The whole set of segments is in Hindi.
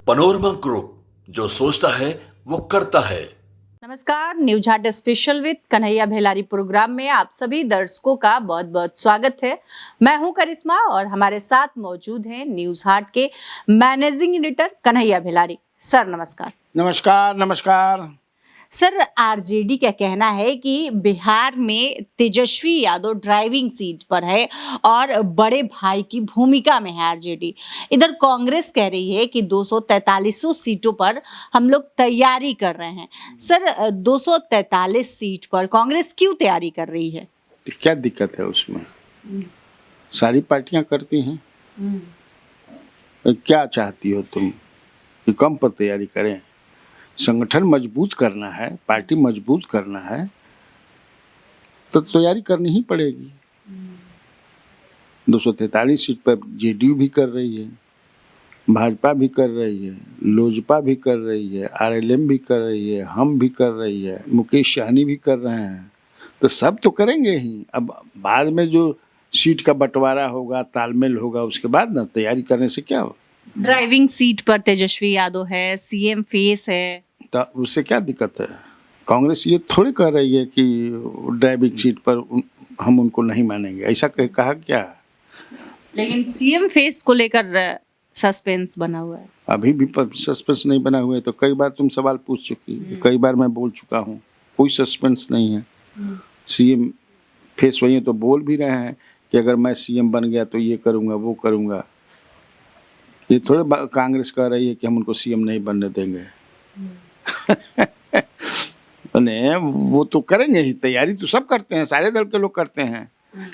पनोरमा ग्रुप, जो सोचता है वो करता है। नमस्कार, न्यूज हाट special with Kanhaiya Bhelari program में आप सभी दर्शकों का बहुत बहुत स्वागत है। मैं हूं करिश्मा और हमारे साथ मौजूद हैं न्यूज हाट के मैनेजिंग एडिटर कन्हैया भेलारी। सर नमस्कार। नमस्कार नमस्कार। सर, आरजेडी का कहना है कि बिहार में तेजस्वी यादव ड्राइविंग सीट पर है और बड़े भाई की भूमिका में है आरजेडी। इधर कांग्रेस कह रही है कि 243 सीटों पर हम लोग तैयारी कर रहे हैं। सर, 243 सीट पर कांग्रेस क्यों तैयारी कर रही है? क्या दिक्कत है उसमें? सारी पार्टियां करती हैं। क्या चाहती हो तुम कि कम पर तैयारी करें? संगठन मजबूत करना है, पार्टी मजबूत करना है तो तैयारी करनी ही पड़ेगी। 243 सीट पर जेडीयू भी कर रही है, भाजपा भी कर रही है, लोजपा भी कर रही है, आरएलएम भी कर रही है, हम भी कर रही है, मुकेश सहनी भी कर रहे हैं। तो सब तो करेंगे ही। अब बाद में जो सीट का बंटवारा होगा, तालमेल होगा, उसके बाद ना तैयारी करने से क्या हो। ड्राइविंग सीट पर तेजस्वी यादव है, सीएम फेस है, तो उससे क्या दिक्कत है? कांग्रेस ये थोड़ी कह रही है कि ड्राइविंग सीट पर हम उनको नहीं मानेंगे, ऐसा कहा क्या? लेकिन सीएम फेस को लेकर सस्पेंस बना हुआ है। अभी भी सस्पेंस नहीं बना हुआ है। तो कई बार तुम सवाल पूछ चुकी, कई बार मैं बोल चुका हूँ, कोई सस्पेंस नहीं है। सीएम फेस वही तो बोल भी रहे हैं कि अगर मैं सीएम बन गया तो ये करूँगा वो करूँगा। ये थोड़े कांग्रेस कह रही है कि हम उनको सीएम नहीं बनने देंगे। वो तो करेंगे ही, तैयारी तो सब करते हैं, सारे दल के लोग करते हैं।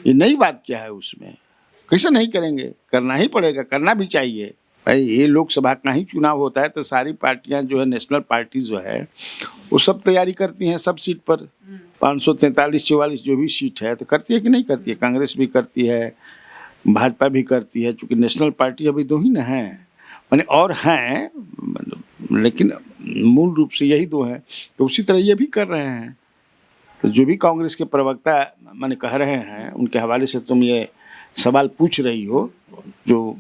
ये नई बात क्या है उसमें? कैसे नहीं करेंगे? करना ही पड़ेगा, करना भी चाहिए भाई। ये लोकसभा का ही चुनाव होता है तो सारी पार्टियां जो है, नेशनल पार्टी जो है, वो सब तैयारी करती हैं सब सीट पर। 543-44 जो भी सीट है तो करती है कि नहीं करती है? कांग्रेस भी करती है, भाजपा भी करती है, चूँकि नेशनल पार्टी अभी दो ही न हैं, माने और हैं, लेकिन मूल रूप से यही दो हैं। तो उसी तरह ये भी कर रहे हैं। तो जो भी कांग्रेस के प्रवक्ता माने कह रहे हैं, उनके हवाले से तुम ये सवाल पूछ रही हो, जो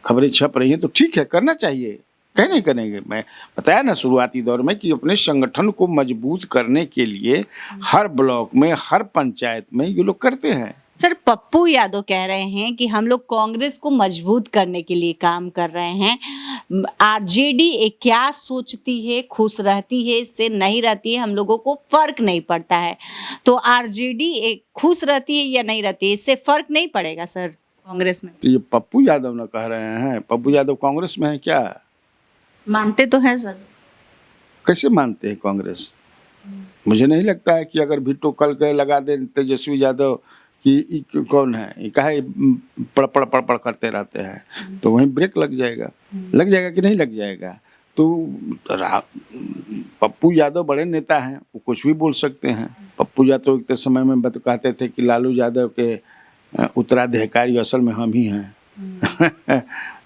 खबरें छप रही हैं, तो ठीक है, करना चाहिए, कहीं नहीं करेंगे। मैं बताया ना शुरुआती दौर में कि अपने संगठन को मजबूत करने के लिए हर ब्लॉक में, हर पंचायत में ये लोग करते हैं। सर, पप्पू यादव कह रहे हैं कि हम लोग कांग्रेस को मजबूत करने के लिए काम कर रहे हैं। आरजेडी क्या सोचती है, खुश रहती है, इससे नहीं रहती है, हम लोगों को फर्क नहीं पड़ता है। तो आरजेडी खुश रहती है या नहीं रहती है, इससे फर्क नहीं पड़ेगा सर कांग्रेस में? तो ये पप्पू यादव ना कह रहे हैं। पप्पू यादव कांग्रेस में है क्या? मानते तो हैं सर। कैसे मानते हैं कांग्रेस? मुझे नहीं लगता है कि अगर वीटो कल के लगा दे तेजस्वी यादव कि कौन है, ये कहा पड़ पड़ पड़ पड़ करते रहते हैं, तो वहीं ब्रेक लग जाएगा। लग जाएगा कि नहीं लग जाएगा? तो पप्पू यादव बड़े नेता हैं, वो कुछ भी बोल सकते हैं। पप्पू यादव एक समय में कहते थे कि लालू यादव के उत्तराधिकारी असल में हम ही हैं।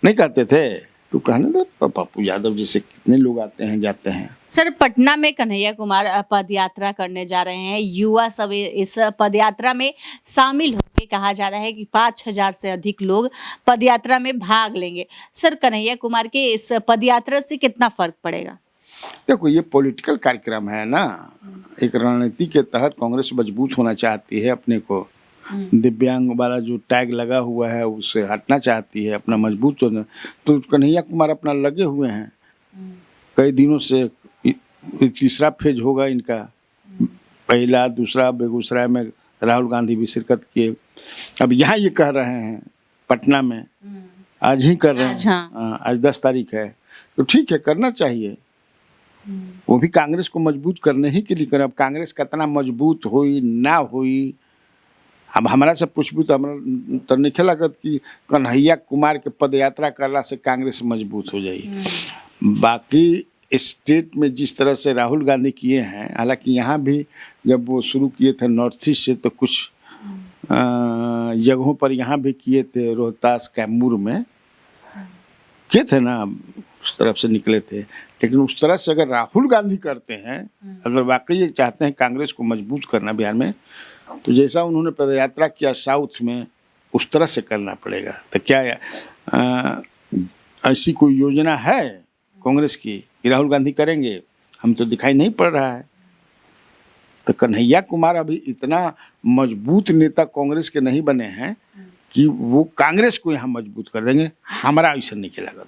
नहीं कहते थे? तो कहने दो, पप्पू यादव जैसे कितने लोग आते हैं जाते हैं। सर, पटना में कन्हैया कुमार पद यात्रा करने जा रहे हैं। युवा सब इस पद यात्रा में शामिल होंगे। कहा जा रहा है कि 5000 से अधिक लोग पद यात्रा में भाग लेंगे। सर, कन्हैया कुमार के इस पद यात्रा से कितना फर्क पड़ेगा? देखो, ये पॉलिटिकल कार्यक्रम है ना, एक रणनीति के तहत कांग्रेस मजबूत होना चाहती है। अपने को दिव्यांग वाला जो टैग लगा हुआ है उससे हटना चाहती है, अपना मजबूत होना। तो कन्हैया कुमार अपना लगे हुए हैं कई दिनों से। तीसरा फेज होगा इनका, पहला दूसरा बेगूसराय में राहुल गांधी भी शिरकत किए। अब यहाँ ये कह रहे हैं पटना में, आज ही कर रहे हैं। आज 10 तारीख है, तो ठीक है, करना चाहिए। वो भी कांग्रेस को मजबूत करने ही के लिए करें। अब कांग्रेस कितना मजबूत हुई ना हुई, अब हमारा से पूछबू तो हमारा तो नहीं लगत कि कन्हैया कुमार के पद यात्रा करला से कांग्रेस मजबूत हो जाएगी। बाकी स्टेट में जिस तरह से राहुल गांधी किए हैं, हालांकि यहाँ भी जब वो शुरू किए थे नॉर्थ ईस्ट से, तो कुछ जगहों पर यहाँ भी किए थे, रोहतास कैमूर में किए थे ना, उस तरफ से निकले थे। लेकिन उस तरह से अगर राहुल गांधी करते हैं, अगर वाकई ये चाहते हैं कांग्रेस को मजबूत करना बिहार में, तो जैसा उन्होंने पदयात्रा किया साउथ में, उस तरह से करना पड़ेगा। तो क्या ऐसी कोई योजना है कांग्रेस की कि राहुल गांधी करेंगे? हम तो दिखाई नहीं पड़ रहा है। तो कन्हैया कुमार अभी इतना मजबूत नेता कांग्रेस के नहीं बने हैं कि वो कांग्रेस को यहाँ मजबूत कर देंगे। हमारा ऐसा नहीं लगता।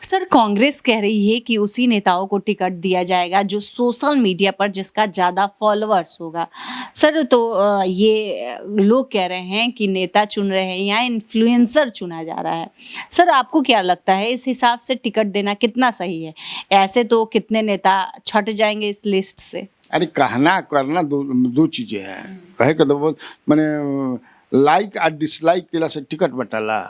सर, कांग्रेस कह रही है कि उसी नेताओं को टिकट दिया जाएगा जो सोशल मीडिया पर जिसका ज्यादा फॉलोअर्स होगा। सर, तो ये लोग कह रहे हैं कि नेता चुन रहे हैं या इन्फ्लुएंसर चुना जा रहा है। सर, आपको क्या लगता है इस हिसाब से टिकट देना कितना सही है? ऐसे तो कितने नेता छट जाएंगे इस लिस्ट से। अरे कहना करना दो चीजें हैं। कहे के तो मैंने लाइक और डिसलाइक केला से टिकट बटाला।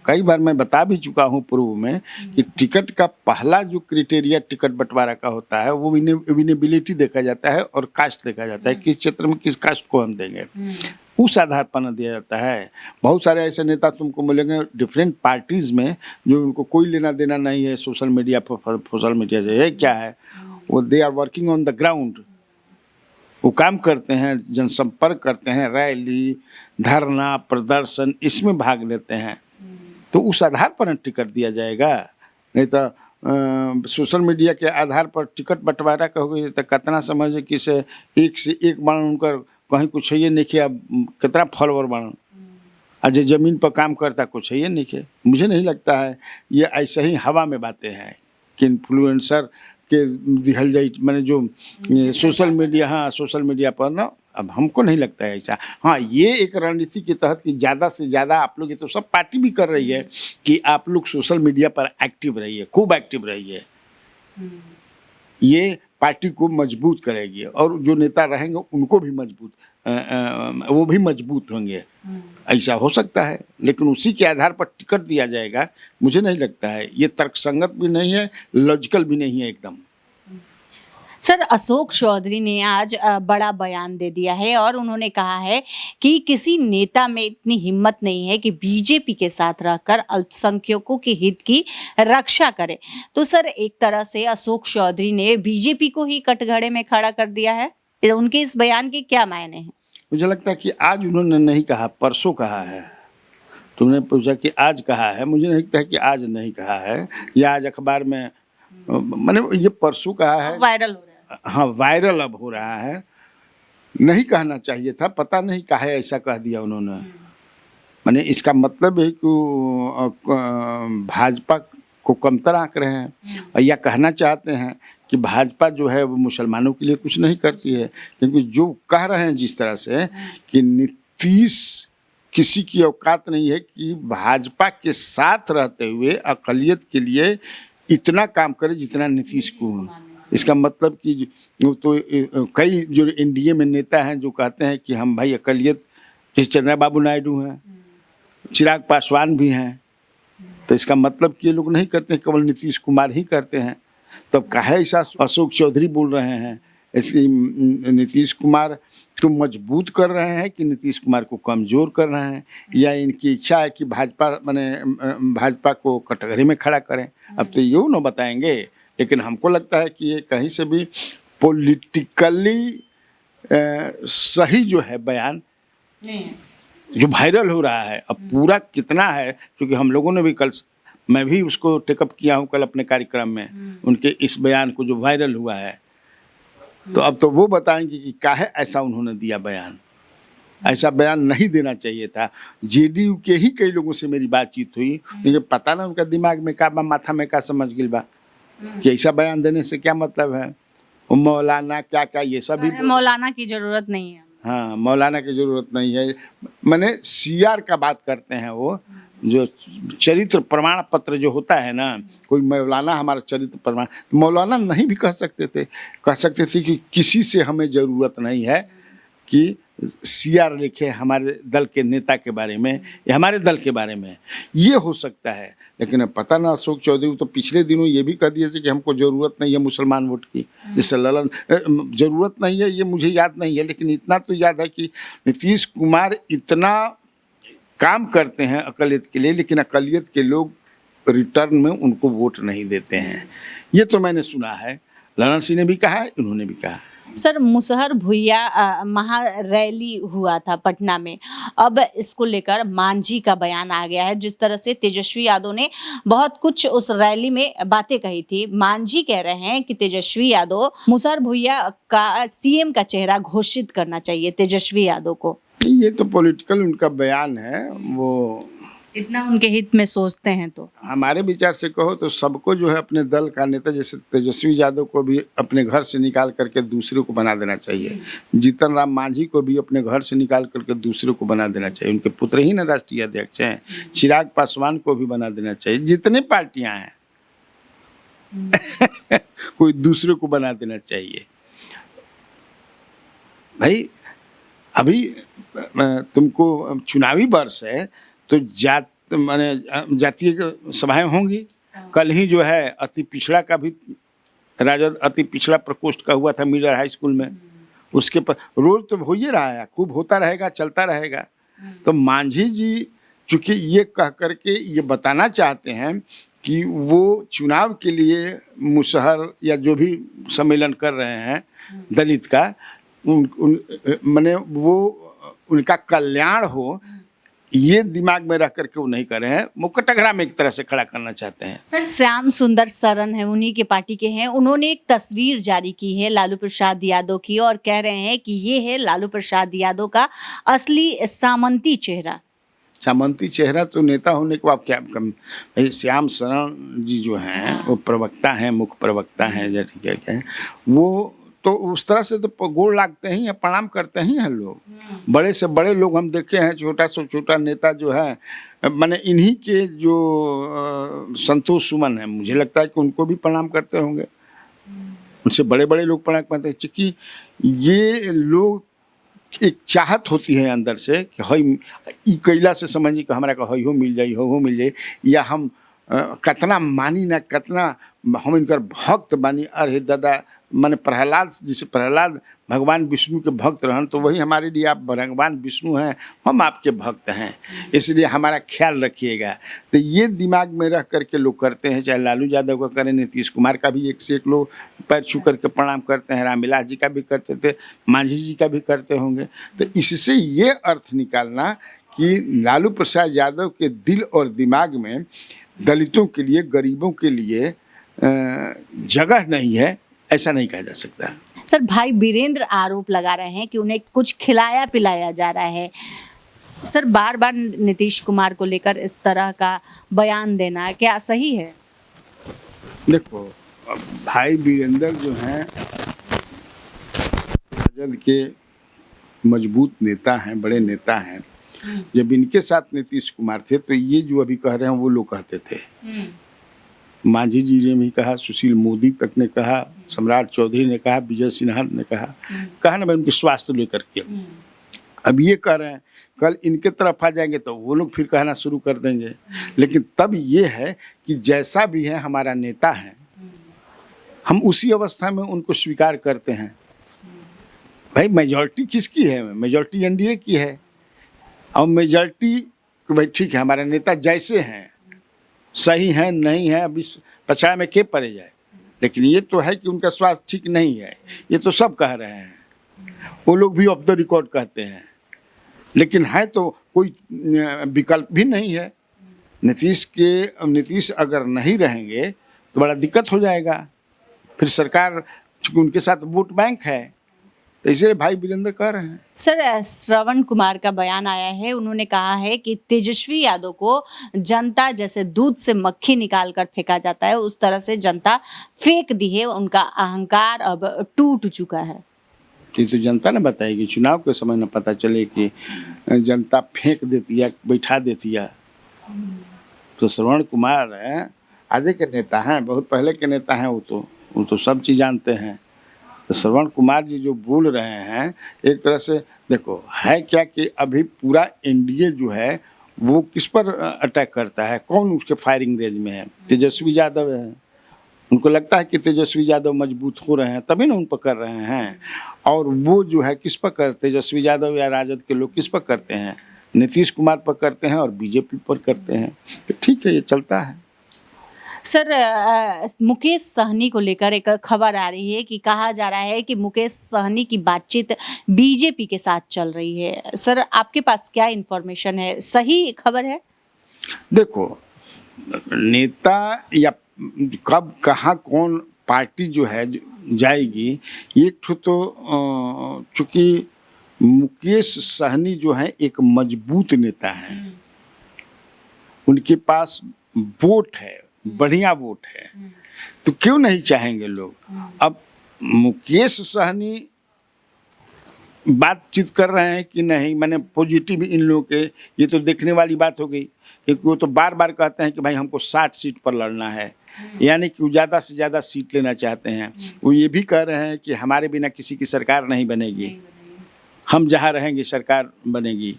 कई बार मैं बता भी चुका हूँ पूर्व में कि टिकट का पहला जो क्राइटेरिया टिकट बंटवारा का होता है वो विनेबिलिटी देखा जाता है और कास्ट देखा जाता है, किस क्षेत्र में किस कास्ट को हम देंगे, उस आधार पर न दिया जाता है। बहुत सारे ऐसे नेता तुमको मिलेंगे डिफरेंट पार्टीज में जो उनको कोई लेना देना नहीं है सोशल मीडिया से। ये क्या है, वो they are working on the ground. वो काम करते हैं, जनसंपर्क करते हैं, रैली, धरना, प्रदर्शन, इसमें भाग लेते हैं। तो उस आधार पर टिकट दिया जाएगा। नहीं तो सोशल मीडिया के आधार पर टिकट बंटवारा कहोगे तो कितना समझ कि से एक बार उनकर कहीं कुछ है नहीं किया, कितना फॉलोवर बन आज जमीन पर काम करता कुछ है नहीं किया। मुझे नहीं लगता है ये ऐसा ही हवा में बातें हैं कि इन्फ्लुएंसर के दिखल जाए मैंने जो सोशल मीडिया, हाँ सोशल मीडिया पर ना, अब हमको नहीं लगता है ऐसा। हाँ, ये एक रणनीति के तहत कि ज़्यादा से ज़्यादा आप लोग, ये तो सब पार्टी भी कर रही है कि आप लोग सोशल मीडिया पर एक्टिव रहिए, खूब एक्टिव रहिए। ये पार्टी को मजबूत करेगी और जो नेता रहेंगे उनको भी मजबूत, वो भी मजबूत होंगे। ऐसा हो सकता है, लेकिन उसी के आधार पर टिकट दिया जाएगा, मुझे नहीं लगता है। ये तर्कसंगत भी नहीं है, लॉजिकल भी नहीं है एकदम। सर, अशोक चौधरी ने आज बड़ा बयान दे दिया है और उन्होंने कहा है कि किसी नेता में इतनी हिम्मत नहीं है कि बीजेपी के साथ रहकर अल्पसंख्यकों के हित की रक्षा करे। तो सर, एक तरह से अशोक चौधरी ने बीजेपी को ही कटघरे में खड़ा कर दिया है। उनके इस बयान के क्या मायने हैं? मुझे लगता है कि आज उन्होंने नहीं कहा, परसों कहा है। तुमने पूछा कि आज कहा है, मुझे नहीं लगता है कि आज नहीं कहा है या आज अखबार में, मैंने ये परसों कहा है। वायरल हो रहा है। हाँ, वायरल अब हो रहा है। नहीं कहना चाहिए था, पता नहीं काहे ऐसा कह दिया उन्होंने। मैंने इसका मतलब है कि भाजपा को कमतर आंक रहे हैं या कहना चाहते हैं कि भाजपा जो है वो मुसलमानों के लिए कुछ नहीं करती है। क्योंकि जो कह रहे हैं जिस तरह से कि नीतीश किसी की औकात नहीं है कि भाजपा के साथ रहते हुए अक़लियत के लिए इतना काम करे जितना नीतीश को। इसका मतलब कि तो कई जो एनडीए में नेता हैं जो कहते हैं कि हम भाई अक़लियत, जैसे चंद्रबाबू नायडू हैं, चिराग पासवान भी हैं। तो इसका मतलब कि ये लोग नहीं करते हैं, केवल नीतीश कुमार ही करते हैं। तब काहे ऐसा अशोक चौधरी बोल रहे हैं? इसकी नीतीश कुमार को मजबूत कर रहे हैं कि नीतीश कुमार को कमज़ोर कर रहे हैं, या इनकी इच्छा है कि भाजपा को कटघरे में खड़ा करें? अब तो यूँ न बताएंगे। लेकिन हमको लगता है कि ये कहीं से भी पॉलिटिकली सही जो है बयान जो वायरल हो रहा है। अब पूरा कितना है, क्योंकि हम लोगों ने भी कल, मैं भी उसको टेकअप किया हूँ कल अपने कार्यक्रम में, उनके इस बयान को जो वायरल हुआ है। तो अब तो वो बताएंगे कि काहे ऐसा उन्होंने दिया बयान। ऐसा बयान नहीं देना चाहिए था। जेडीयू के ही कई लोगों से मेरी बातचीत हुई, मुझे पता ना उनका दिमाग में का, माथा में का समझ गिल बा कि ऐसा बयान देने से क्या मतलब है। मौलाना क्या क्या ये सब भी, मौलाना की जरूरत नहीं है। हाँ, मौलाना की जरूरत नहीं है। मैंने सीआर का बात करते हैं, वो जो चरित्र प्रमाण पत्र जो होता है ना, कोई मौलाना हमारा चरित्र प्रमाण, मौलाना नहीं भी कह सकते थे, कह सकते थे कि किसी से हमें ज़रूरत नहीं है कि सीआर लिखे हमारे दल के नेता के बारे में या हमारे दल के बारे में। ये हो सकता है, लेकिन अब पता ना, अशोक चौधरी तो पिछले दिनों ये भी कह दिए थे कि हमको ज़रूरत नहीं है मुसलमान वोट की। जिससे ललन ज़रूरत नहीं है, ये मुझे याद नहीं है, लेकिन इतना तो याद है कि नीतीश कुमार इतना काम करते हैं अक़लियत के लिए, लेकिन अक़लियत के लोग रिटर्न में उनको वोट नहीं देते हैं। ये तो मैंने सुना है, ललन सिंह ने भी कहा है, इन्होंने भी कहा है। सर मुसहर भुइया महारैली हुआ था पटना में, अब इसको लेकर मांझी का बयान आ गया है। जिस तरह से तेजस्वी यादव ने बहुत कुछ उस रैली में बातें कही थी, मांझी कह रहे हैं कि तेजस्वी यादव मुसहर भुइया का सीएम का चेहरा घोषित करना चाहिए तेजस्वी यादव को। ये तो पॉलिटिकल उनका बयान है, वो इतना उनके हित में सोचते हैं तो हमारे विचार से कहो तो सबको जो है अपने दल का नेता, जैसे तेजस्वी यादव को भी अपने घर से निकाल करके दूसरे को बना देना चाहिए, जीतन राम मांझी को भी अपने घर से निकाल करके दूसरे को बना देना चाहिए। उनके पुत्र ही ना राष्ट्रीय अध्यक्ष हैं। चिराग पासवान को भी बना देना चाहिए। जितने पार्टियां हैं कोई दूसरे को बना देना चाहिए। भाई अभी तुमको चुनावी वर्ष है तो जातीय सभाएं होंगी। कल ही जो है अति पिछड़ा का भी राजद अति पिछड़ा प्रकोष्ठ का हुआ था मिडल हाई स्कूल में। उसके पर रोज तो हो ही रहा है, खूब होता रहेगा, चलता रहेगा। तो मांझी जी चूंकि ये कह करके ये बताना चाहते हैं कि वो चुनाव के लिए मुसहर या जो भी सम्मेलन कर रहे हैं दलित का, माने वो उनका कल्याण हो, ये दिमाग में रख करके वो नहीं कर रहे हैं। वो कटघरा में एक तरह से खड़ा करना चाहते हैं। सर श्याम सुंदर सरन है, उन्हीं के पार्टी के हैं, उन्होंने एक तस्वीर जारी की है लालू प्रसाद यादव की और कह रहे हैं कि ये है लालू प्रसाद यादव का असली सामंती चेहरा। सामंती चेहरा तो नेता होने के बाद क्या कम। श्याम शरण जी जो हैं वो प्रवक्ता हैं, मुख्य प्रवक्ता हैं, जैसे क्या हैं वो, तो उस तरह से तो गोड़ लागते ही हैं, प्रणाम करते ही हैं लोग। बड़े से बड़े लोग हम देखे हैं, छोटा से छोटा नेता जो है, माने इन्हीं के जो संतोष सुमन है, मुझे लगता है कि उनको भी प्रणाम करते होंगे। उनसे बड़े बड़े लोग प्रणाम करते हैं, क्योंकि ये लोग एक चाहत होती है अंदर से कि हई ई कैला से समझिए कि हमारा का हई हो मिल जाए, हो मिल जाए, या हम कतना मानी ना कतना हम इनकर भक्त बानी। अरे दादा, माने प्रहलाद, जैसे प्रहलाद भगवान विष्णु के भक्त रहन, तो वही हमारे लिए आप भगवान विष्णु हैं, हम आपके भक्त हैं, इसलिए हमारा ख्याल रखिएगा। तो ये दिमाग में रख करके लोग करते हैं, चाहे लालू यादव का करें, नीतीश कुमार का भी एक से एक लोग पैर छू करके प्रणाम करते हैं, रामविलास जी का भी करते थे, मांझी जी का भी करते होंगे। तो इससे ये अर्थ निकालना कि लालू प्रसाद यादव के दिल और दिमाग में दलितों के लिए, गरीबों के लिए जगह नहीं है, ऐसा नहीं कहा जा सकता। सर भाई वीरेंद्र आरोप लगा रहे हैं कि उन्हें कुछ खिलाया पिलाया जा रहा है। सर बार बार नीतीश कुमार को लेकर इस तरह का बयान देना क्या सही है? देखो भाई वीरेंद्र जो हैं राजद के मजबूत नेता हैं, बड़े नेता हैं। जब इनके साथ नीतीश कुमार थे तो ये जो अभी कह रहे हैं वो लोग कहते थे। मांझी जी ने भी कहा, सुशील मोदी तक ने कहा, सम्राट चौधरी ने कहा, विजय सिन्हा ने कहा ना भाई उनके स्वास्थ्य लेकर के। अब ये कह रहे हैं, कल इनके तरफ आ जाएंगे तो वो लोग फिर कहना शुरू कर देंगे। लेकिन तब ये है कि जैसा भी है हमारा नेता है, हम उसी अवस्था में उनको स्वीकार करते हैं। भाई मेजॉरिटी किसकी है? मेजॉरिटी एनडीए की है। और मेजॉरिटी भाई ठीक है, हमारे नेता जैसे हैं सही है, नहीं है, अभी पछाड़ में के पड़े जाए। लेकिन ये तो है कि उनका स्वास्थ्य ठीक नहीं है, ये तो सब कह रहे हैं, वो लोग भी ऑफ द रिकॉर्ड कहते हैं। लेकिन है तो कोई विकल्प भी नहीं है। नीतीश अगर नहीं रहेंगे तो बड़ा दिक्कत हो जाएगा। फिर सरकार, चूँकि उनके साथ वोट बैंक है, तो इसलिए भाई वीरेंद्र कह रहे हैं। सर श्रवण कुमार का बयान आया है, उन्होंने कहा है कि तेजस्वी यादव को जनता जैसे दूध से मक्खी निकाल कर फेंका जाता है, उस तरह से जनता फेंक दी है, उनका अहंकार अब टूट चुका है। ये तो जनता ने बताएगी, चुनाव के समय न पता चले कि जनता फेंक देती है, बैठा देती है। तो श्रवण कुमार आज के नेता हैं, बहुत पहले के नेता हैं, वो तो सब चीज़ जानते हैं। तो श्रवण कुमार जी जो बोल रहे हैं, एक तरह से देखो है क्या कि अभी पूरा एनडीए जो है वो किस पर अटैक करता है, कौन उसके फायरिंग रेंज में है? तेजस्वी यादव है। उनको लगता है कि तेजस्वी यादव मजबूत हो रहे हैं तभी ना उन पर कर रहे हैं। और वो जो है किस पर कर, तेजस्वी यादव या राजद के लोग किस पर करते हैं? नीतीश कुमार पर करते हैं और बीजेपी पर करते हैं। तो ठीक है, ये चलता है। सर मुकेश सहनी को लेकर एक खबर आ रही है कि कहा जा रहा है कि मुकेश सहनी की बातचीत बीजेपी के साथ चल रही है। सर आपके पास क्या इंफॉर्मेशन है, सही खबर है? देखो, नेता या कब कहाँ कौन पार्टी जो है जाएगी, एक ठो तो चूंकि मुकेश सहनी जो है एक मजबूत नेता है, उनके पास वोट है, बढ़िया वोट है, तो क्यों नहीं चाहेंगे लोग। अब मुकेश सहनी बातचीत कर रहे हैं कि नहीं, मैंने पॉजिटिव इन लोगों के, ये तो देखने वाली बात हो गई, क्योंकि वो तो बार बार कहते हैं कि भाई हमको 60 सीट पर लड़ना है, यानी कि वो ज़्यादा से ज़्यादा सीट लेना चाहते हैं। वो ये भी कह रहे हैं कि हमारे बिना किसी की सरकार नहीं बनेगी, हम जहाँ रहेंगे सरकार बनेगी।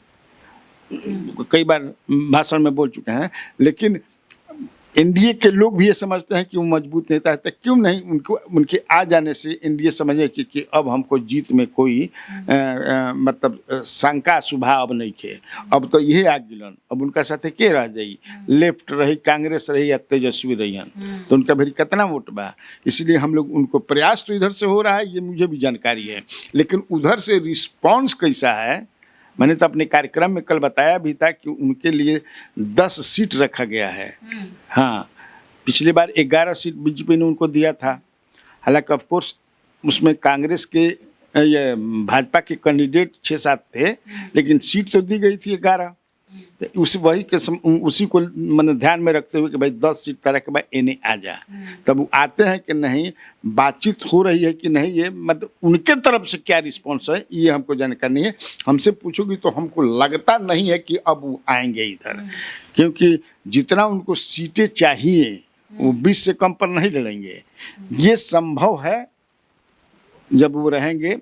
कई बार भाषण में बोल चुके हैं। लेकिन एनडीए के लोग भी ये समझते हैं कि वो मजबूत नेता है, तो क्यों नहीं उनको, उनके आ जाने से एनडीए समझे कि अब हमको जीत में कोई मतलब शंका सुभा अब नहीं खे, अब तो यही आग गिलन, अब उनका साथे के रह जाई, लेफ्ट रही, कांग्रेस रही या तेजस्वी रही, तो उनका भी कितना वोट बा। इसलिए हम लोग उनको, प्रयास तो इधर से हो रहा है, ये मुझे भी जानकारी है, लेकिन उधर से रिस्पॉन्स कैसा है, मैंने तो अपने कार्यक्रम में कल बताया भी था कि उनके लिए 10 सीट रखा गया है। हाँ, पिछली बार 11 सीट बीजेपी ने उनको दिया था। हालांकि ऑफ कोर्स उसमें कांग्रेस के ये भाजपा के कैंडिडेट 6-7 थे, लेकिन सीट तो दी गई थी 11। तो उसी को मैंने ध्यान में रखते हुए कि भाई 10 सीट तरह के बाद इन्हें आ जा, तब वो आते हैं कि नहीं, बातचीत हो रही है कि नहीं, ये मतलब उनके तरफ से क्या रिस्पॉन्स है ये हमको जानकारी है। हमसे पूछोगी तो हमको लगता नहीं है कि अब वो आएंगे इधर, क्योंकि जितना उनको सीटें चाहिए वो 20 से कम पर नहीं लड़ेंगे। ये संभव है जब वो रहेंगे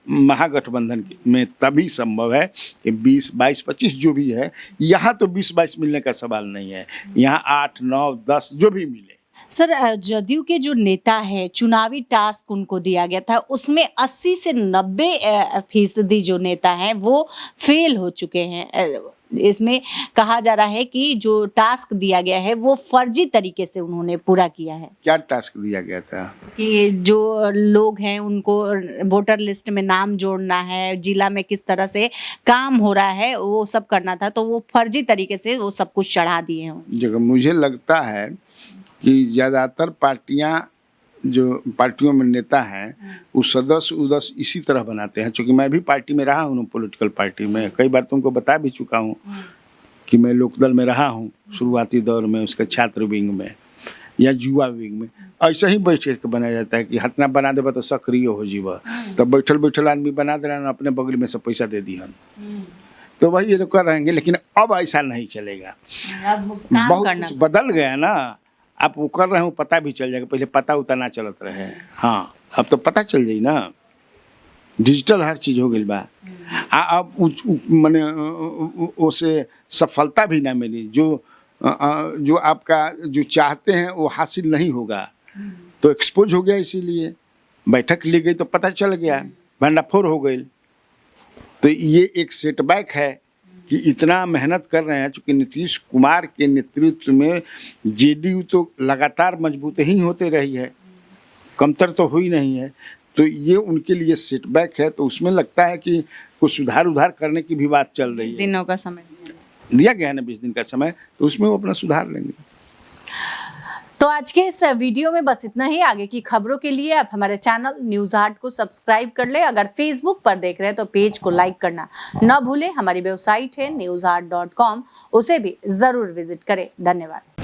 महागठबंधन में, तभी संभव है कि 20, 22, 25 जो भी है। यहाँ तो 20, 22 मिलने का सवाल नहीं है, यहाँ 8, 9, 10 जो भी मिले। सर जदयू के जो नेता है, चुनावी टास्क उनको दिया गया था, उसमें 80 से 90% जो नेता हैं वो फेल हो चुके हैं। इसमें कहा जा रहा है कि जो टास्क दिया गया है वो फर्जी तरीके से उन्होंने पूरा किया है। क्या टास्क दिया गया था? कि जो लोग हैं उनको वोटर लिस्ट में नाम जोड़ना है, जिला में किस तरह से काम हो रहा है वो सब करना था, तो वो फर्जी तरीके से वो सब कुछ चढ़ा दिए हैं। जगह मुझे लगता है कि ज़्यादातर पार्टियों में नेता हैं वो सदस्य उदस्य इसी तरह बनाते हैं। चूँकि मैं भी पार्टी में रहा हूँ, पॉलिटिकल पार्टी में, कई बार तुमको बता भी चुका हूँ कि मैं लोकदल में रहा हूँ शुरुआती दौर में, उसके छात्र विंग में या युवा विंग में। ऐसा ही बैठ के बनाया जाता है कि हतना बना देबा तो सक्रिय हो जीवा, तब बैठल बैठल आदमी बना दे रहा, अपने बगल में से पैसा दे दी, तो वही ये लोग कर रहेंगे। लेकिन अब ऐसा नहीं चलेगा, बहुत कुछ बदल गया ना। आप वो कर रहे हो पता भी चल जाएगा, पहले पता उतना ना चलत रहे। हाँ, अब तो पता चल जाई ना, डिजिटल हर चीज हो गई बा। अब माने उसे सफलता भी ना मिली, जो आपका जो चाहते हैं वो हासिल नहीं होगा, तो एक्सपोज हो गया। इसीलिए बैठक ली गई तो पता चल गया, भंडाफोड़ हो गई। तो ये एक सेटबैक है कि इतना मेहनत कर रहे हैं। चूँकि नीतीश कुमार के नेतृत्व में जेडीयू तो लगातार मजबूत ही होते रही है, कमतर तो हुई नहीं है, तो ये उनके लिए सेटबैक है। तो उसमें लगता है कि कुछ सुधार करने की भी बात चल रही है। 20 दिनों का समय दिया गया है ना, 20 दिन का समय, तो उसमें वो अपना सुधार लेंगे। तो आज के इस वीडियो में बस इतना ही। आगे की खबरों के लिए आप हमारे चैनल न्यूज हाट को सब्सक्राइब कर ले। अगर फेसबुक पर देख रहे हैं तो पेज को लाइक करना न भूलें। हमारी वेबसाइट है newsheart.com, उसे भी जरूर विजिट करें। धन्यवाद।